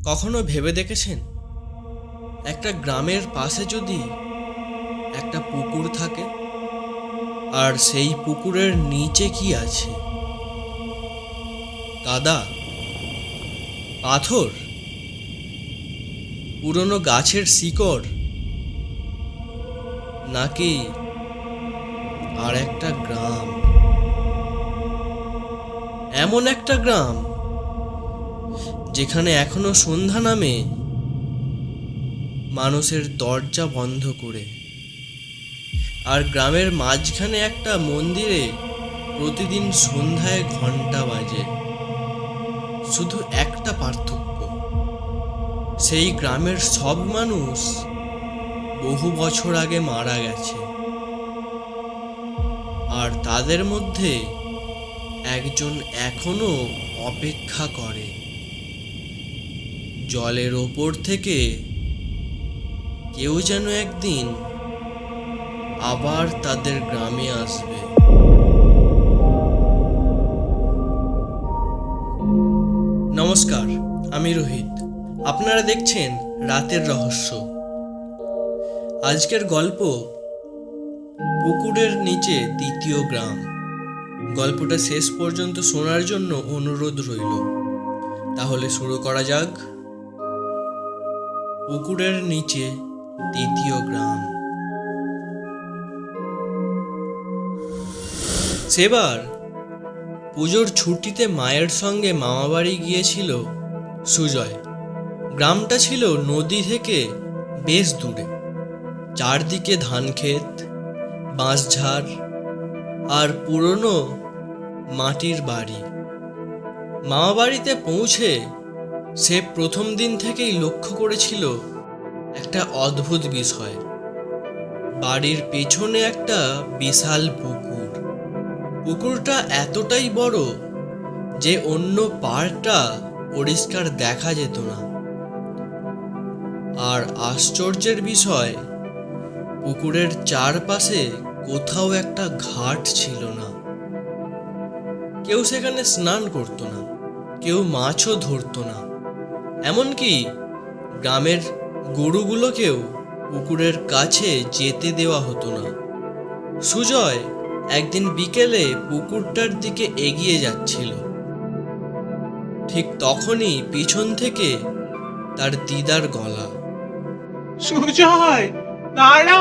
কখনো ভেবে দেখেছেন একটা গ্রামের পাশে যদি একটা পুকুর থাকে আর সেই পুকুরের নিচে কি আছে? কাদা, পাথর, পুরনো গাছের শিকড়, নাকি আর একটা গ্রাম? এমন একটা গ্রাম যেখানে এখনো সন্ধ্যা নামে মানুষের দরজা বন্ধ করে, আর গ্রামের মাঝখানে একটা মন্দিরে প্রতিদিন সন্ধ্যায় ঘন্টা বাজে। শুধু একটা পার্থক্য, সেই গ্রামের সব মানুষ বহু বছর আগে মারা গেছে, আর তাদের মধ্যে একজন এখনো অপেক্ষা করে জলের ওপর থেকে কেউ যেন একদিন আবার তাদের গ্রামে আসবে। নমস্কার, আমি রোহিত। আপনারা দেখছেন রাতের রহস্য। আজকের গল্প পুকুরের নিচে দ্বিতীয় গ্রাম। গল্পটা শেষ পর্যন্ত শোনার জন্য অনুরোধ রইল। তাহলে শুরু করা যাক। পুকুরের নিচে দ্বিতীয় গ্রাম। সেবার পুজোর ছুটিতে মায়ের সঙ্গে মামাবাড়ি গিয়েছিল সুজয়। গ্রামটা ছিল নদী থেকে বেশ দূরে। চারদিকে ধান ক্ষেত, বাঁশঝাড় আর পুরনো মাটির বাড়ি। মামাবাড়িতে পৌঁছে সে প্রথম দিন থেকেই লক্ষ্য করেছিল একটা অদ্ভুত বিষয়। বাড়ির পেছনে একটা বিশাল পুকুর। পুকুরটা এতটাই বড় যে অন্য পাড়টা পরিষ্কার দেখা যেত না। আর আশ্চর্যের বিষয়, পুকুরের চারপাশে কোথাও একটা ঘাট ছিল না। কেউ সেখানে স্নান করতো না, কেউ মাছও ধরতো না। এমনকি গ্রামের গরুগুলোকেও পুকুরের কাছে যেতে দেওয়া হতো না। সুজয় একদিন বিকেলে পুকুরটার দিকে এগিয়ে যাচ্ছিল। ঠিক তখনই পিছন থেকে তার দিদার গলা। সুজয়, দাঁড়া,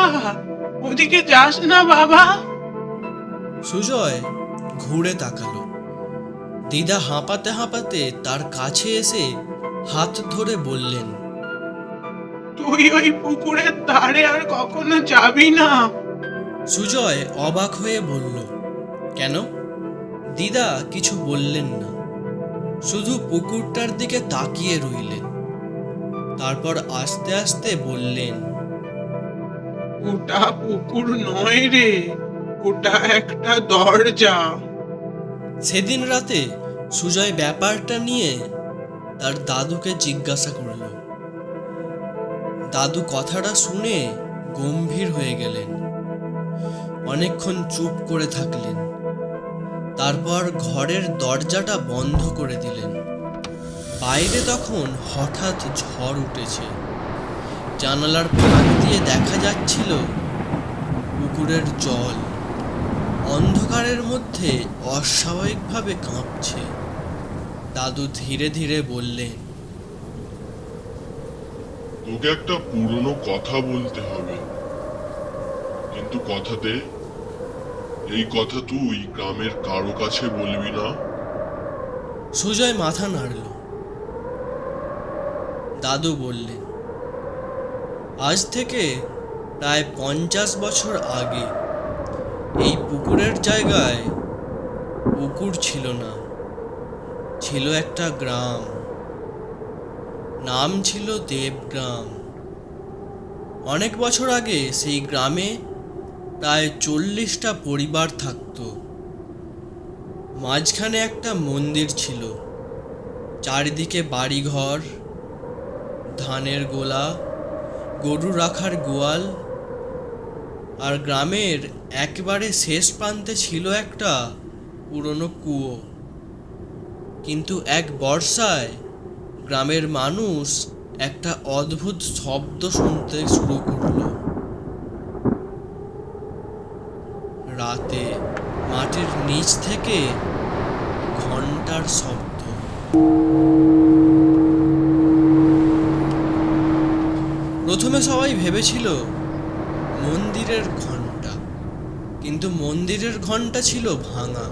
ওদিকে যাস না বাবা। সুজয় ঘুরে তাকালো। দিদা হাঁপাতে হাঁপাতে তার কাছে এসে হাত ধরে বললেন, তুই ওই পুকুরের ধারে আর কখনো যাবি না। সুজয় অবাক হয়ে বলল, কেন? দিদা কিছু বললেন না, শুধু পুকুরটার দিকে তাকিয়ে রইলেন। তারপর আস্তে আস্তে বললেন, ওটা পুকুর নয় রে, ওটা একটা দরজা। সেদিন রাতে সুজয় ব্যাপারটা নিয়ে তার দাদুকে জিজ্ঞাসা করল। দাদু কথাটা শুনে গম্ভীর হয়ে গেলেন। অনেকক্ষণ চুপ করে থাকলেন। তারপর ঘরের দরজাটা বন্ধ করে দিলেন। বাইরে তখন হঠাৎ ঝড় উঠেছে। জানালার ফাঁক দিয়ে দেখা যাচ্ছিল পুকুরের জল অন্ধকারের মধ্যে অস্বাভাবিকভাবে কাঁপছে। দাদু ধীরে ধীরে বললেন, তোকে একটা পুরনো কথা বলতে হবে, কিন্তু কথাতে এই কথা তুই গ্রামের কারো কাছে বলবি না। সুজয় মাথা নাড়ল। দাদু বললেন, আজ থেকে প্রায় 50 বছর আগে এই পুকুরের জায়গায় পুকুর ছিল না, ছিল একটা গ্রাম। নাম ছিল দেবগ্রাম। অনেক বছর আগে সেই গ্রামে প্রায় 40টা পরিবার থাকত। মাঝখানে একটা মন্দির ছিল, চারিদিকে বাড়িঘর, ধানের গোলা, গরু রাখার গোয়াল, আর গ্রামের একেবারে শেষ প্রান্তে ছিল একটা পুরনো কুয়ো। কিন্তু এক বর্ষায় গ্রামের মানুষ একটা অদ্ভুত শব্দ শুনতে শুরু করলো। রাতে মাটির নিচ থেকে ঘন্টার শব্দ। প্রথমে সবাই ভেবেছিল মন্দিরের ঘন্টা, কিন্তু মন্দিরের ঘন্টা ছিল ভাঙা।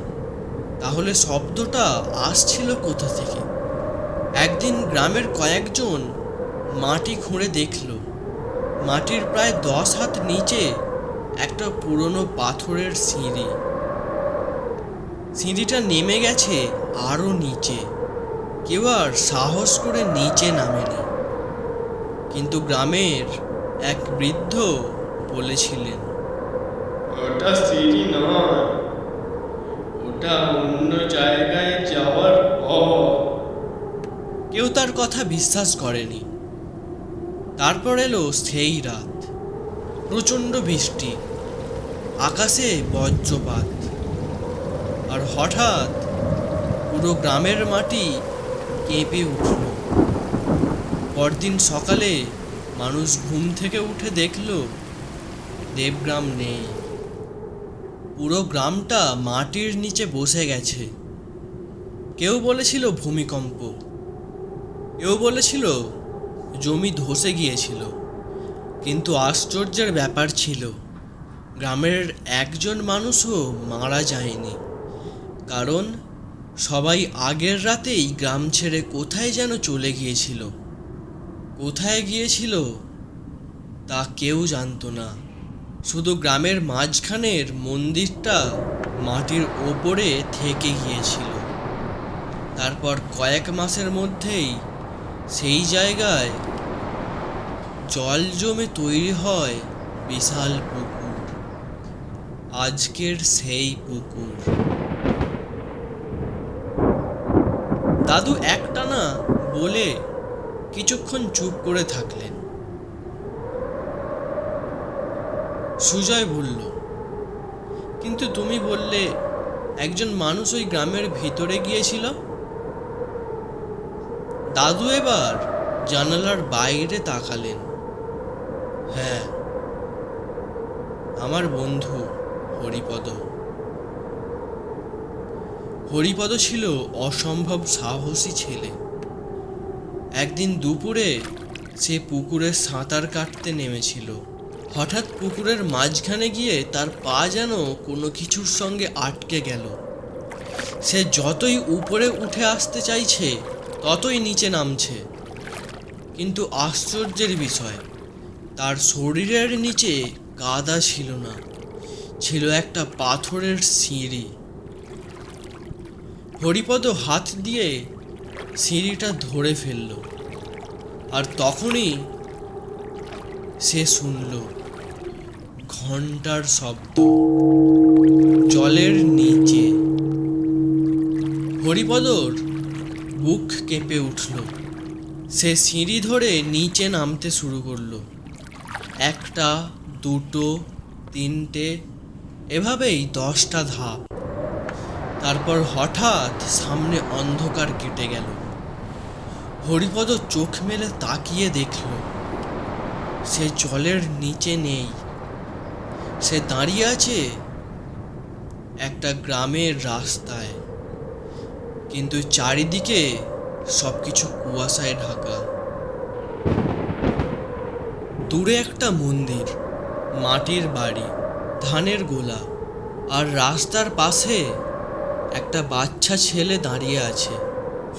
তাহলে শব্দটা আসছিল কোথা থেকে? একদিন গ্রামের কয়েকজন মাটি খুঁড়ে দেখল মাটির প্রায় 10 হাত নিচে একটা পুরনো পাথরের সিঁড়ি। সিঁড়িটা নেমে গেছে আরো নিচে। কেউ আর সাহস করে নিচে নামেনি, কিন্তু গ্রামের এক বৃদ্ধ বলেছিলেন, ওটা সিঁড়ি নয়, ওটা অন্য জায়গায় যাওয়ার পথ। কেউ তার কথা বিশ্বাস করেনি। তারপর এলো সেই রাত। প্রচণ্ড বৃষ্টি, আকাশে বজ্রপাত, আর হঠাৎ পুরো গ্রামের মাটি কেঁপে উঠল। পরদিন সকালে মানুষ ঘুম থেকে উঠে দেখল দেবগ্রাম নেই। পুরো গ্রামটা মাটির নিচে বসে গেছে। কেউ বলেছিল ভূমিকম্প, কেউ বলেছিল জমি ধসে গিয়েছিল, কিন্তু আশ্চর্যের ব্যাপার ছিল গ্রামের একজন মানুষও মারা যায়নি। কারণ সবাই আগের রাতেই গ্রাম ছেড়ে কোথায় যেন চলে গিয়েছিল। কোথায় গিয়েছিল তা কেউ জানতো না। শুধু গ্রামের মাঝখানের মন্দিরটা মাটির ওপরে থেকে গিয়েছিল। তারপর কয়েক মাসের মধ্যেই সেই জায়গায় জল জমে তৈরি হয় বিশাল পুকুর। আজকের সেই পুকুর। দাদু একটানা বলে কিছুক্ষণ চুপ করে থাকলেন। সুজয় বলল, কিন্তু তুমি বললে একজন মানুষ ওই গ্রামের ভিতরে গিয়েছিল। দাদু এবার জানালার বাইরে তাকালেন। হ্যাঁ, আমার বন্ধু হরিপদ। হরিপদ ছিল অসম্ভব সাহসী ছেলে। একদিন দুপুরে সে পুকুরে সাঁতার কাটতে নেমেছিল। হঠাৎ পুকুরের মাঝখানে গিয়ে তার পা যেন কোনো কিছুর সঙ্গে আটকে গেল। সে যতই উপরে উঠে আসতে চাইছে ততই নিচে নামছে। কিন্তু আশ্চর্যের বিষয়, তার শরীরের নিচে কাদা ছিল না, ছিল একটা পাথরের সিঁড়ি। হরিপদ হাত দিয়ে সিঁড়িটা ধরে ফেলল, আর তখনই সে শুনল ঘন্টার শব্দ জলের নিচে। হরিপদর বুক কেঁপে উঠল। সে সিঁড়ি ধরে নিচে নামতে শুরু করলো। 1টা, 2টো, 3টে, এভাবেই 10টা ধাপ। তারপর হঠাৎ সামনে অন্ধকার কেটে গেল। হরিপদ চোখ মেলে তাকিয়ে দেখল সে জলের নিচে নেই। সে দাঁড়িয়ে আছে একটা গ্রামের রাস্তায়, কিন্তু চারিদিকে সবকিছু কুয়াশায় ঢাকা। দূরে একটা মন্দির, মাটির বাড়ি, ধানের গোলা, আর রাস্তার পাশে একটা বাচ্চা ছেলে দাঁড়িয়ে আছে।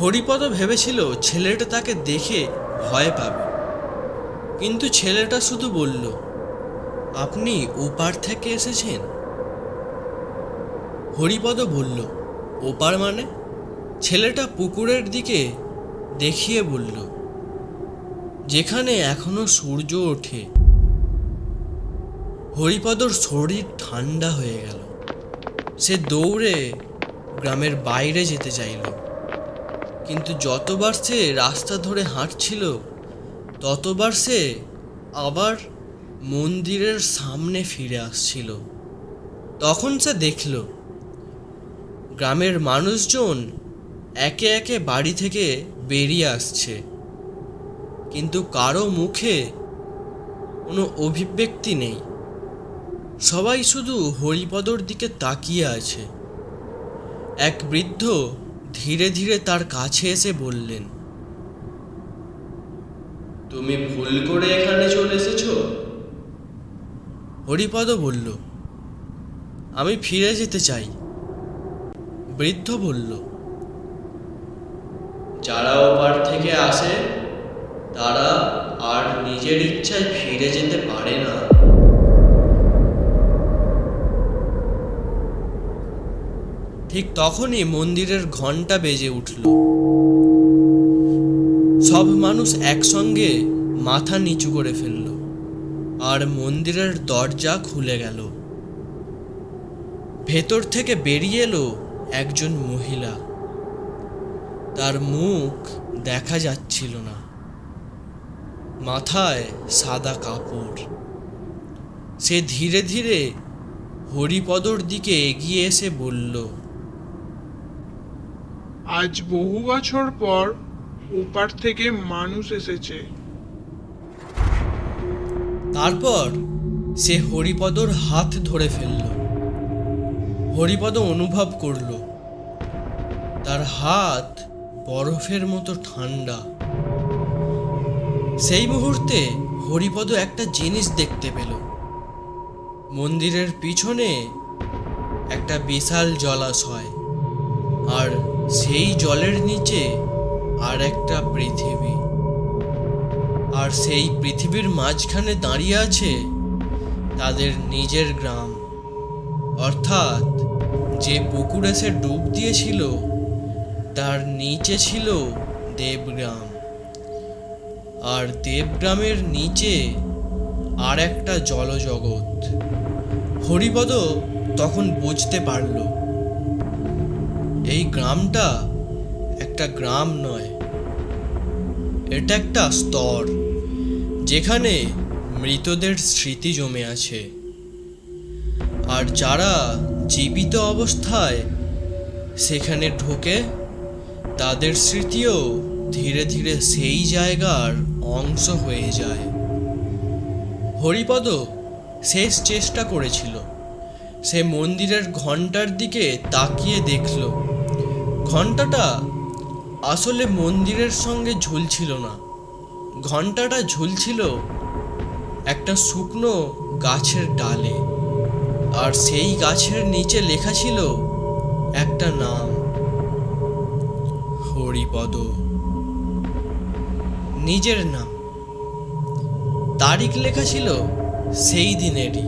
হরিপদ ভেবেছিল ছেলেটা তাকে দেখে ভয় পাবে, কিন্তু ছেলেটা শুধু বলল, আপনি ওপার থেকে এসেছেন? হরিপদ বলল, ওপার মানে? ছেলেটা পুকুরের দিকে দেখিয়ে বলল, যেখানে এখনো সূর্য ওঠে। হরিপদর শরীর ঠান্ডা হয়ে গেল। সে দৌড়ে গ্রামের বাইরে যেতে চাইল, কিন্তু যতবার সে রাস্তা ধরে হাঁটছিল ততবার সে আবার মন্দিরের সামনে ফিরে আসছিল। তখন সে দেখল গ্রামের মানুষজন একে একে বাড়ি থেকে বেরিয়ে আসছে, কিন্তু কারো মুখে কোনো অভিব্যক্তি নেই। সবাই শুধু হরিপদর দিকে তাকিয়ে আছে। এক বৃদ্ধ ধীরে ধীরে তার কাছে এসে বললেন, তুমি ভুল করে এখানে চলে এসেছো। হরিপদ বলল, আমি ফিরে যেতে চাই। বৃদ্ধ বলল, যারা ওপার থেকে আসে তারা আর নিজের ইচ্ছায় ফিরে যেতে পারে না। ঠিক তখনই মন্দিরের ঘন্টা বেজে উঠল। সব মানুষ একসঙ্গে মাথা নিচু করে ফেলল, আর মন্দিরের দরজা খুলে গেল। ভেতর থেকে বেরিয়ে এলো একজন মহিলা। তার মুখ দেখা যাচ্ছিল না, মাথায় সাদা কাপড়। সে ধীরে ধীরে হরিপদর দিকে এগিয়ে এসে বলল, আজ বহু বছর পর ওপার থেকে মানুষ এসেছে। তারপর সে হরিপদর হাত ধরে ফেলল। হরিপদ অনুভব করল তার হাত বরফের মতো ঠান্ডা। সেই মুহূর্তে হরিপদ একটা জিনিস দেখতে পেল। মন্দিরের পিছনে একটা বিশাল জলাশয়, আর সেই জলের নিচে আর একটা পৃথিবী। আর সেই পৃথিবীর মাঝখানে দাঁড়িয়ে আছে তাদের নিজের গ্রাম। অর্থাৎ যে পুকুরে সে ডুব দিয়েছিল তার নিচে ছিল দেবগ্রাম, আর দেবগ্রামের নিচে আর একটা জলজগৎ। হরিপদ তখন বুঝতে পারল এই গ্রামটা একটা গ্রাম নয়, এটা একটা স্তর যেখানে মৃতদের স্মৃতি জমে আছে। আর যারা জীবিত অবস্থায় সেখানে ঢোকে তাদের স্মৃতিও ধীরে ধীরে সেই জায়গার অংশ হয়ে যায়। হরিপদ শেষ চেষ্টা করেছিল। সে মন্দিরের ঘণ্টার দিকে তাকিয়ে দেখল ঘণ্টাটা আসলে মন্দিরের সঙ্গে ঝুলছিল না। ঘণ্টাটা ঝুলছিল একটা শুকনো গাছের ডালে, আর সেই গাছের নিচে লেখা ছিল একটা নাম, হরিপদ। নিজের নাম। তারিখ লেখা ছিল সেই দিনেরই।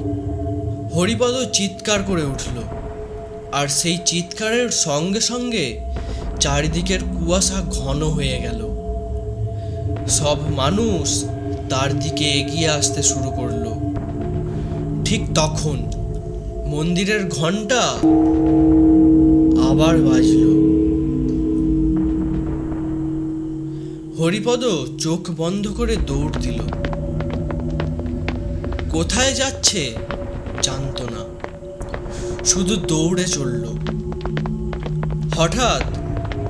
হরিপদ চিৎকার করে উঠল, আর সেই চিৎকারের সঙ্গে সঙ্গে চারিদিকের কুয়াশা ঘন হয়ে গেল। সব মানুষ তার দিকে এগিয়ে আসতে শুরু করলো। ঠিক তখন মন্দিরের ঘন্টা আবার বাজল। হরিপদ চোখ বন্ধ করে দৌড় দিল। কোথায় যাচ্ছে জানতো না, শুধু দৌড়ে চলল। হঠাৎ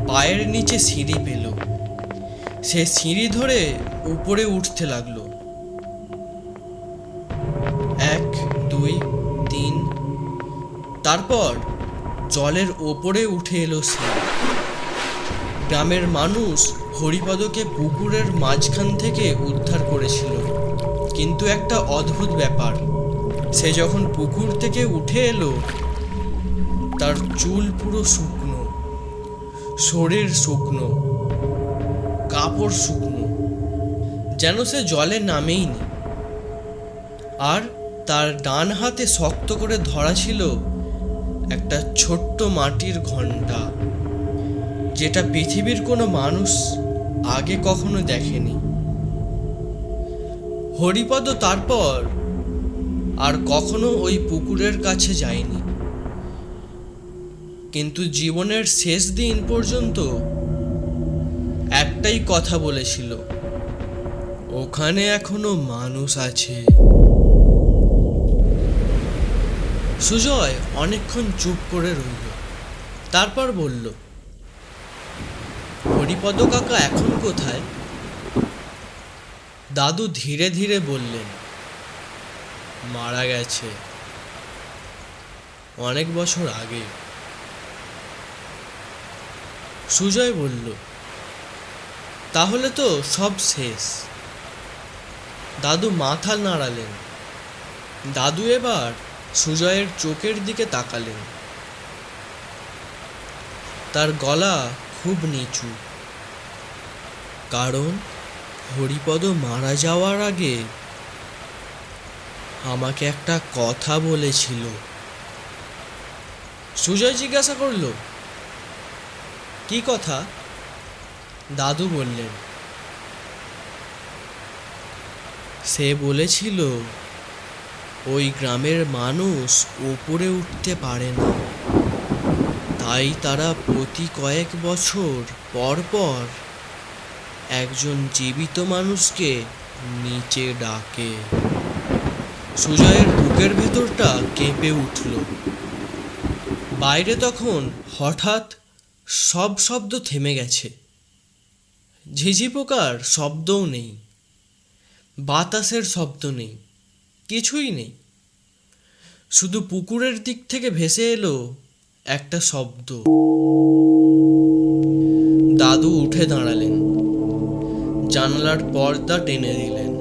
পায়ের নিচে সিঁড়ি পেল। সে সিঁড়ি ধরে উপরে উঠতে লাগলো। 1, 2, 3, তারপর জলের ওপরে উঠে এলো সে। গ্রামের মানুষ হরিপদকে পুকুরের মাঝখান থেকে উদ্ধার করেছিল, কিন্তু একটা অদ্ভুত ব্যাপার, সে যখন পুকুর থেকে উঠে এলো তার চুল পুরো শুকনো, শরীর শুকনো, কাপড় শুকনো, যেন সে জলে নামেইনি। আর তার ডান হাতে শক্ত করে ধরা ছিল একটা ছোট্ট মাটির ঘণ্টা, যেটা পৃথিবীর কোনো মানুষ আগে কখনো দেখেনি। হরিপদ তারপর আর কখনো ওই পুকুরের কাছে যায়নি, কিন্তু জীবনের শেষ দিন পর্যন্ত একটাই কথা বলেছিল, ওখানে এখনো মানুষ আছে। সুজয় অনেকক্ষণ চুপ করে রইল, তারপর বলল, হরিপদ কাকা এখন কোথায়? দাদু ধীরে ধীরে বললেন, মারা গেছে অনেক বছর আগে। সুজয় বলল, তাহলে তো সব শেষ। দাদু মাথা নাড়ালেন। দাদু এবার সুজয়ের চোখের দিকে তাকালেন। তার গলা খুব নিচু, কারণ হরিপদ মারা যাওয়ার আগে আমাকে একটা কথা বলেছিল। সুজয় জিজ্ঞাসা করল, কি কথা? দাদু বললেন, সে বলেছিল ওই গ্রামের মানুষ ওপরে উঠতে পারে না, তাই তারা প্রতি কয়েক বছর পর পর একজন জীবিত মানুষকে নিচে ডাকে। সুজয়ের বুকের ভেতরটা কেঁপে উঠল। বাইরে তখন হঠাৎ সব শব্দ থেমে গেছে। ঝিঝি পোকার শব্দও নেই, বাতাসের শব্দ নেই, কিছুই নেই। শুধু পুকুরের দিক থেকে ভেসে এলো একটা শব্দ। দাদু উঠে দাঁড়ালেন, জানলার পর্দা টেনে দিলেন।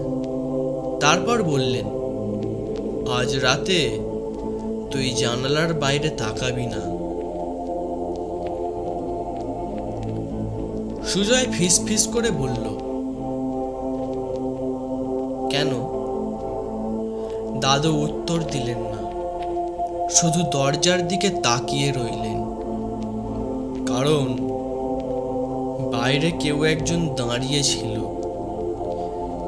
তারপর বললেন, আজ রাতে তুই জানালার বাইরে তাকাবি না। সুজয় ফিস ফিস করে বলল, কেন? দাদু উত্তর দিলেন না, শুধু দরজার দিকে তাকিয়ে রইলেন। কারণ বাইরে কেউ একজন দাঁড়িয়ে ছিল,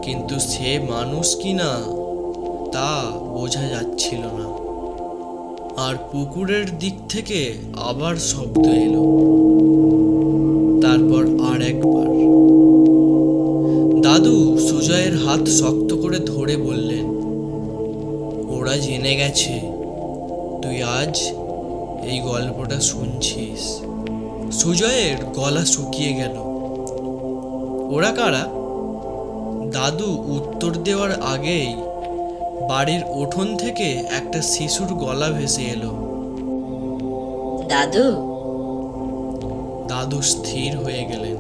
কিন্তু সে মানুষ কিনা তা বোঝা যাচ্ছিল না। আর পুকুরের দিক থেকে আবার শব্দ এলো, তারপর আর একবার। দাদু সুজয়ের হাত শক্ত করে ধরে বললেন, ওরা জেনে গেছে তুই আজ এই গল্পটা শুনছিস। সুজয়ের গলা শুকিয়ে গেল। ওরা কারা? দাদু উত্তর দেওয়ার আগেই বাড়ির উঠোন থেকে একটা শিশুর গলা ভেসে এলো, দাদু। দাদু স্থির হয়ে গেলেন,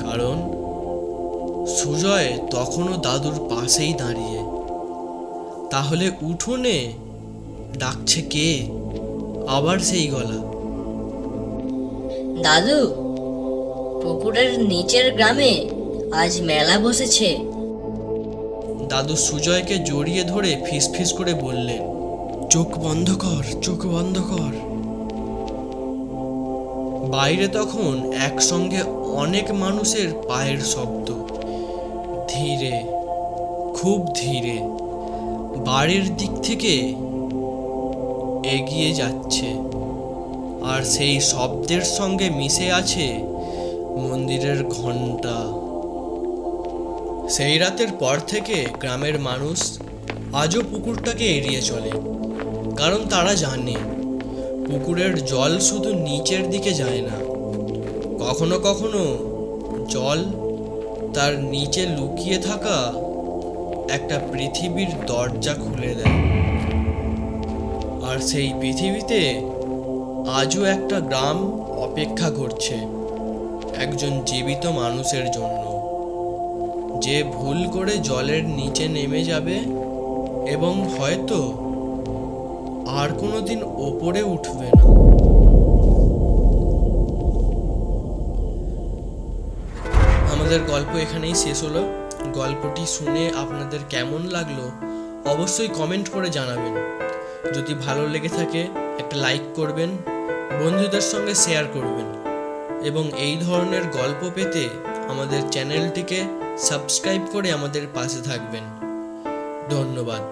কারণ সুজয় তখনও দাদুর পাশেই দাঁড়িয়ে। তাহলে উঠোনে ডাকছে কে? আবার সেই গলা। দাদু, পুকুরের নিচের গ্রামে আজ মেলা বসেছে। দাদু সুজয়কে জড়িয়ে ধরে ফিসফিস করে বললেন, চোখ বন্ধ কর, চোখ বন্ধ কর। বাইরে তখন একসঙ্গে অনেক মানুষের পায়ের শব্দ, ধীরে, খুব ধীরে বাড়ির দিক থেকে এগিয়ে যাচ্ছে। আর সেই শব্দের সঙ্গে মিশে আছে মন্দিরের ঘন্টা। সেই রাতের পর থেকে গ্রামের মানুষ আজও পুকুরটাকে এড়িয়ে চলে, কারণ তারা জানে পুকুরের জল শুধু নিচের দিকে যায় না, কখনো কখনো জল তার নিচে লুকিয়ে থাকা একটা পৃথিবীর দরজা খুলে দেয়। আর সেই পৃথিবীতে আজও একটা গ্রাম অপেক্ষা করছে একজন জীবিত মানুষের জন্য, যে ভুল করে জলের নিচে নেমে যাবে এবং হয়তো আর কোনোদিন ওপরে উঠবে না। আমাদের গল্প এখানেই শেষ হলো। গল্পটি শুনে আপনাদের কেমন লাগলো অবশ্যই কমেন্ট করে জানাবেন। যদি ভালো লেগে থাকে একটা লাইক করবেন, বন্ধুদের সঙ্গে শেয়ার করবেন এবং এই ধরনের গল্প পেতে আমাদের চ্যানেলটিকে সাবস্ক্রাইব করে আমাদের পাশে থাকবেন। ধন্যবাদ।